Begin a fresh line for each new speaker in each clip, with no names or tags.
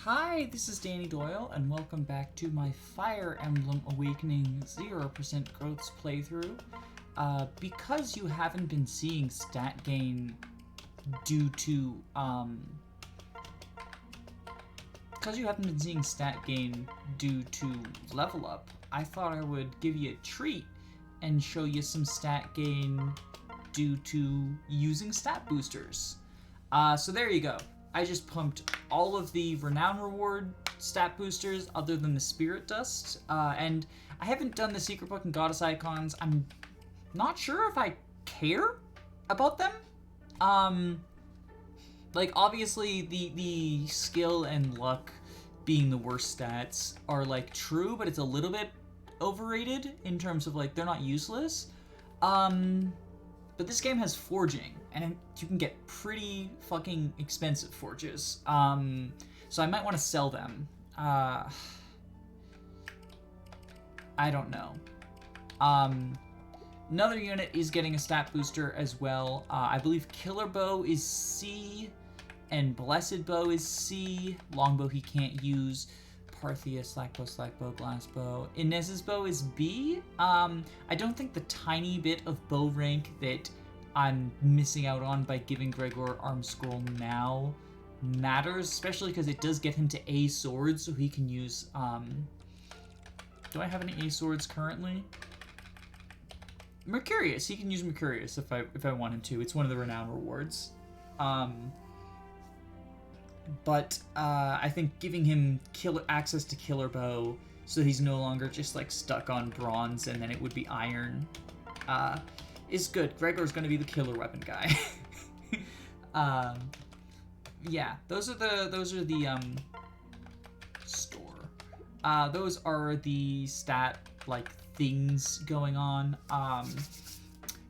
Hi, this is Danny Doyle, and welcome back to my Fire Emblem Awakening 0% Growths playthrough. Because you haven't been seeing stat gain due to, level up, I thought I would give you a treat and show you some stat gain due to using stat boosters. So there you go. I just pumped all of the Renown Reward stat boosters other than the Spirit Dust, and I haven't done the Secret Book and Goddess Icons. I'm not sure if I care about them. Like, obviously, the skill and luck being the worst stats are, like, true, but it's a little bit overrated in terms of, like, they're not useless. But this game has forging, and you can get pretty fucking expensive forges. So I might want to sell them. I don't know. Another unit is getting a stat booster as well. I believe Killer Bow is C, and Blessed Bow is C. Longbow he can't use. Parthia, Slackbow, Glassbow. Inez's bow is B. I don't think the tiny bit of bow rank that I'm missing out on by giving Gregor Arm Scroll now matters, especially because it does get him to A swords, so he can use, do I have any A swords currently? Mercurius. He can use Mercurius if I want him to. It's one of the Renown rewards. But I think giving him access to Killer Bow so he's no longer just like stuck on bronze and then it would be iron is good. Gregor's going to be the killer weapon guy. Yeah, those are the store. Those are the stat like things going on.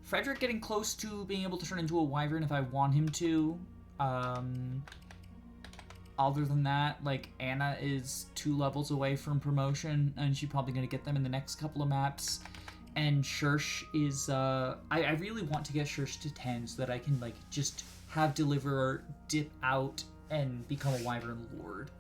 Frederick getting close to being able to turn into a wyvern if I want him to. Other than that, like, Anna is 2 levels away from promotion, and she's probably going to get them in the next couple of maps. And Cherche is, I really want to get Cherche to 10 so that I can, like, just have Deliverer dip out and become a Wyvern Lord.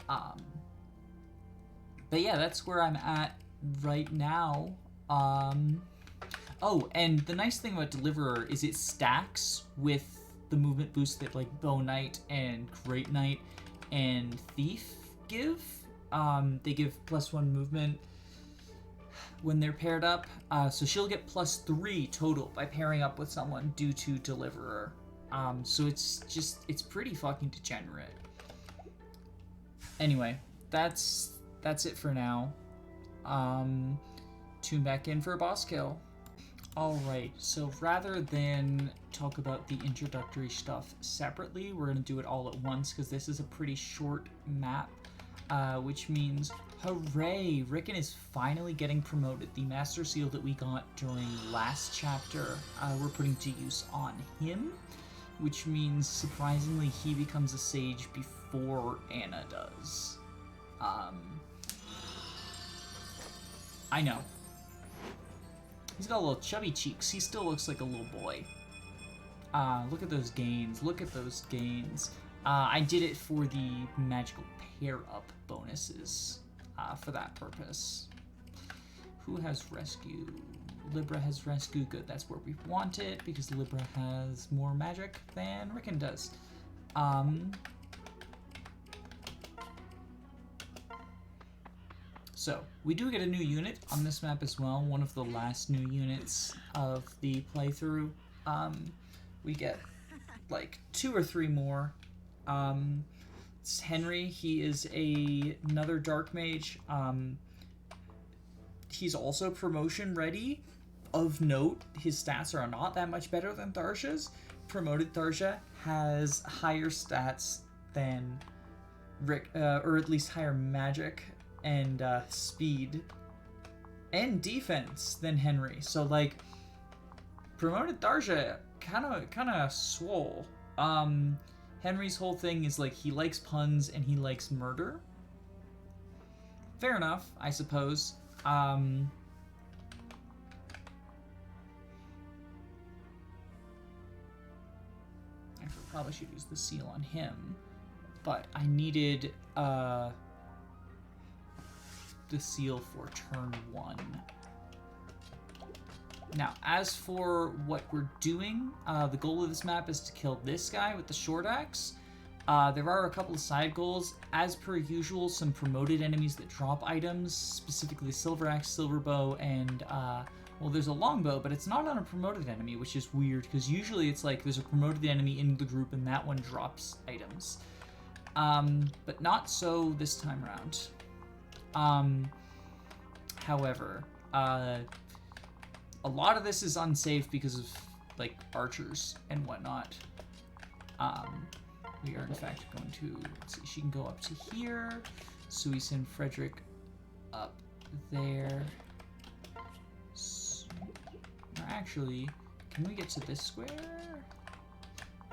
But yeah, that's where I'm at right now. Oh, and the nice thing about Deliverer is it stacks with the movement boost that like Bow Knight and Great Knight and Thief give. They give +1 movement when they're paired up. So she'll get +3 total by pairing up with someone due to Deliverer. So it's pretty fucking degenerate. Anyway, that's it for now. Tune back in for a boss kill. Alright, so rather than talk about the introductory stuff separately, we're going to do it all at once because this is a pretty short map, which means, hooray, Rickon is finally getting promoted. The Master Seal that we got during last chapter, we're putting to use on him, which means, surprisingly, he becomes a sage before Anna does. I know. He's got a little chubby cheeks. He still looks like a little boy. Look at those gains. Look at those gains. I did it for the magical pair-up bonuses for that purpose. Who has rescue? Libra has rescue. Good, that's where we want it because Libra has more magic than Rickon does. So, we do get a new unit on this map as well, one of the last new units of the playthrough. We get, like, 2 or 3 more. It's Henry. He is another Dark Mage. He's also promotion ready. Of note, his stats are not that much better than Tharsha's. Promoted Tharsha has higher stats than Rick, or at least higher magic and speed and defense than Henry. So like promoted Tharsha kind of swole. Henry's whole thing is like he likes puns and he likes murder. Fair enough, I suppose. I probably should use the seal on him. but I needed the seal for turn 1. Now, as for what we're doing, the goal of this map is to kill this guy with the short axe. There are a couple of side goals. As per usual, some promoted enemies that drop items, specifically silver axe, silver bow, and well, there's a longbow, but it's not on a promoted enemy, which is weird, because usually it's like there's a promoted enemy in the group and that one drops items. But not so this time around. However, a lot of this is unsafe because of, like, archers and whatnot. We are, in fact, going to, let's see, she can go up to here, so we send Frederick up there. Or actually, can we get to this square?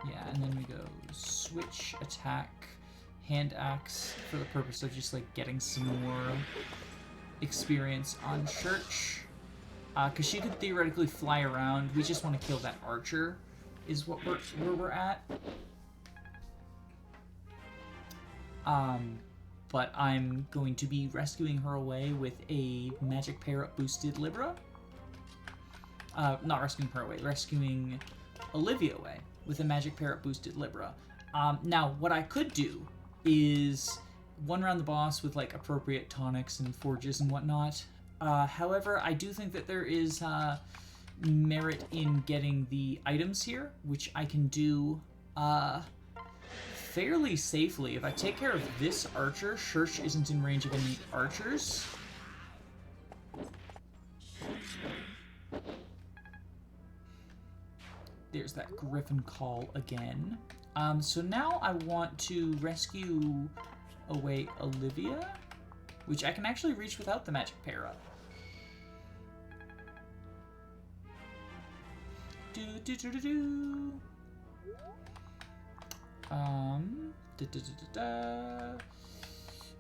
Yeah, and then we go switch, attack, hand axe for the purpose of just like getting some more experience on Cherche. Because she could theoretically fly around. We just want to kill that archer, is what where we're at. But I'm going to be rescuing her away with a magic pair-up boosted Libra. Not rescuing her away, rescuing Olivia away with a magic pair-up boosted Libra. Now, what I could do is one round the boss with like appropriate tonics and forges and whatnot. However, I do think that there is merit in getting the items here, which I can do fairly safely. If I take care of this archer, Cherche isn't in range of any archers. There's that Griffin call again. So now I want to rescue away Olivia, which I can actually reach without the magic pair-up.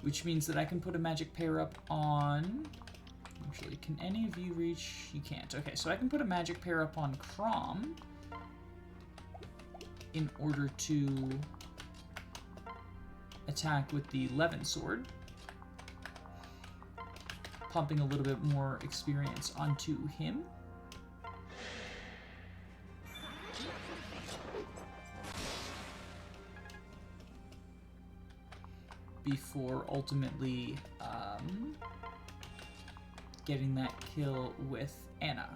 Which means that I can put a magic pair-up on... Actually, can any of you reach? You can't. Okay, so I can put a magic pair-up on Crom in order to attack with the Levin sword, pumping a little bit more experience onto him. Before ultimately getting that kill with Anna.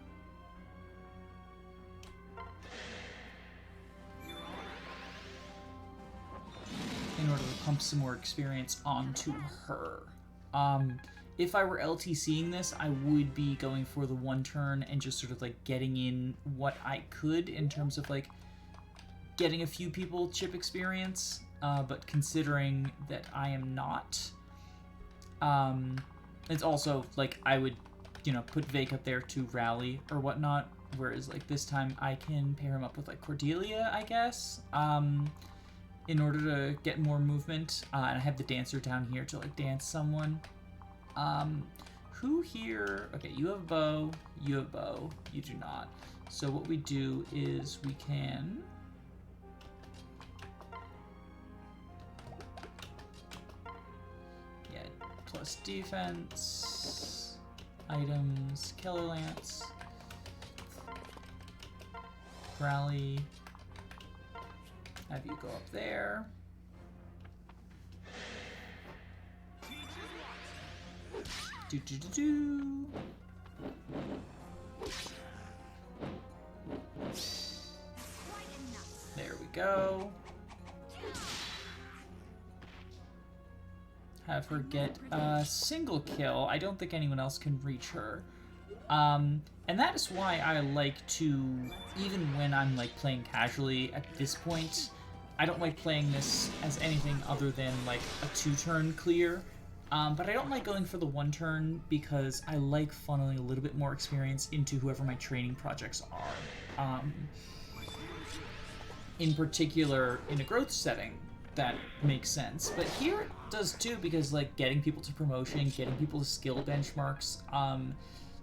In order to pump some more experience onto her. If I were LTCing this, I would be going for the one turn and just sort of like getting in what I could in terms of like getting a few people chip experience. But considering that I am not, it's also like I would, you know, put Vake up there to rally or whatnot. Whereas like this time I can pair him up with like Cordelia, I guess. In order to get more movement, and I have the dancer down here to like dance someone. Who here? Okay, you have bow, you have bow, you do not. So what we do is we can plus defense, items, killer lance, rally. Have you go up there. Do. There we go. Have her get a single kill. I don't think anyone else can reach her. And that is why I like to, even when I'm like playing casually at this point, I don't like playing this as anything other than like a 2-turn clear. But I don't like going for the 1-turn because I like funneling a little bit more experience into whoever my training projects are. In particular, in a growth setting, that makes sense. But here it does too, because like getting people to promotion, getting people to skill benchmarks,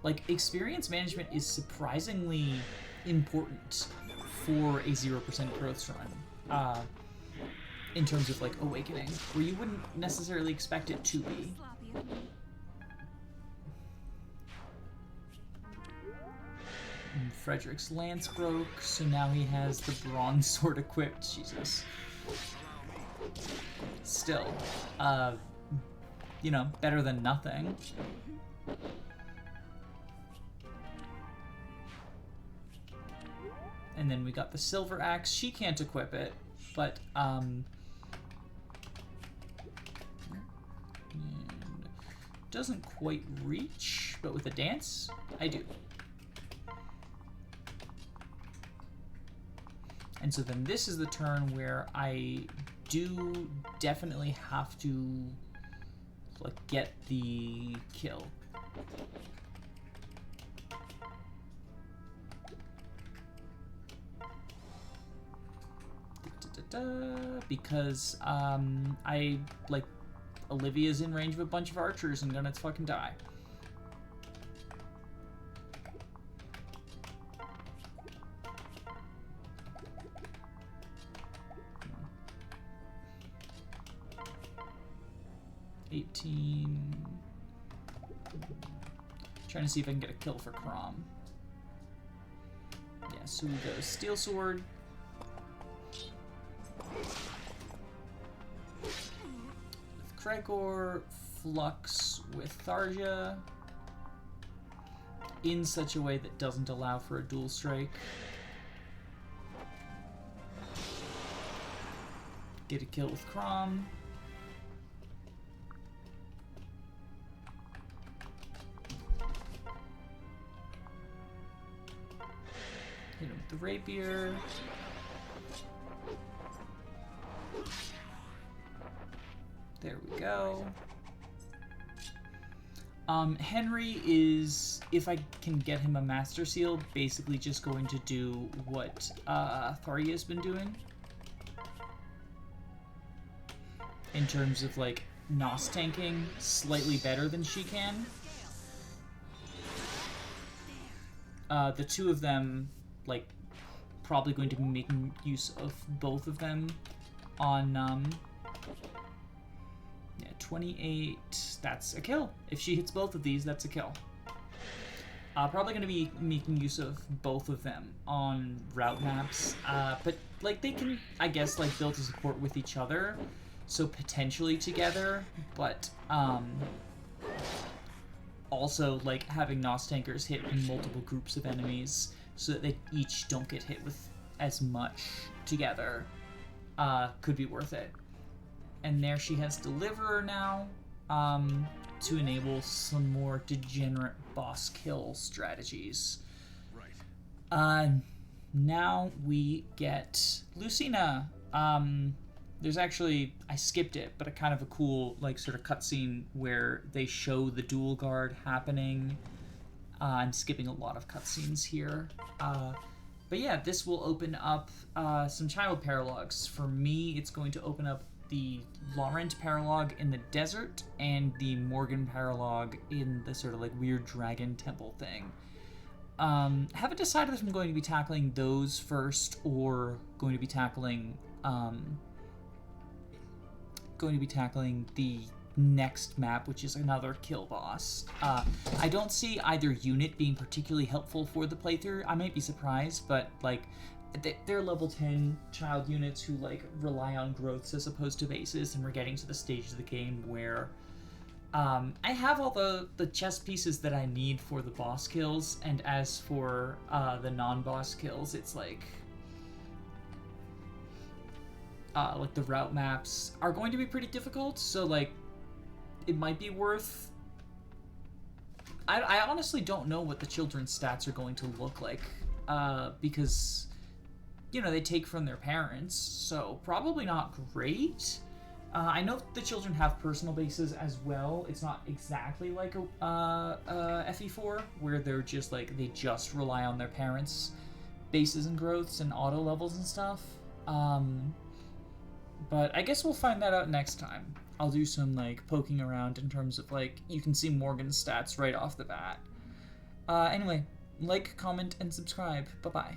like experience management is surprisingly important for a 0% growth run. in terms of like Awakening, where you wouldn't necessarily expect it to be. And Frederick's lance broke, so now he has the bronze sword equipped. Jesus. Still, you know, better than nothing. And then we got the silver axe. She can't equip it, but doesn't quite reach, but with a dance, I do. And so then this is the turn where I do definitely have to like get the kill. Because I like Olivia's in range of a bunch of archers and gonna fucking die. Trying to see if I can get a kill for Crom. Yeah, so we go Steel Sword. With Crygor, Flux with Tharja. In such a way that doesn't allow for a dual strike. Get a kill with Crom. Hit him with the rapier. There we go. Henry is, if I can get him a Master Seal, basically just going to do what Tharja's been doing. In terms of, like, NOS tanking slightly better than she can. The two of them, like, probably going to be making use of both of them on, yeah, 28, that's a kill. If she hits both of these, that's a kill. Probably going to be making use of both of them on route maps, but, like, they can, I guess, like, build a support with each other, so potentially together, but, also, like, having NOS tankers hit multiple groups of enemies so that they each don't get hit with as much together could be worth it. And there she has Deliverer now to enable some more degenerate boss kill strategies. Right. Now we get Lucina. There's actually, I skipped it, but a kind of a cool, like, sort of cutscene where they show the dual guard happening. I'm skipping a lot of cutscenes here. But yeah, this will open up some child paralogs. For me, it's going to open up the Laurent paralog in the desert and the Morgan paralog in the sort of, like, weird dragon temple thing. Haven't decided if I'm going to be tackling those first or going to be tackling the next map, which is another kill boss. I don't see either unit being particularly helpful for the playthrough. I might be surprised, but, like, they're level 10 child units who, like, rely on growths as opposed to bases, and we're getting to the stage of the game where I have all the chess pieces that I need for the boss kills, and as for the non-boss kills, it's like the route maps are going to be pretty difficult, so, like, it might be worth... I honestly don't know what the children's stats are going to look like, because, you know, they take from their parents, so probably not great. I know the children have personal bases as well. It's not exactly like a FE4, where they're just, like, they just rely on their parents' bases and growths and auto levels and stuff. But I guess we'll find that out next time. I'll do some, like, poking around in terms of, like, you can see Morgan's stats right off the bat. Anyway, like, comment, and subscribe. Bye-bye.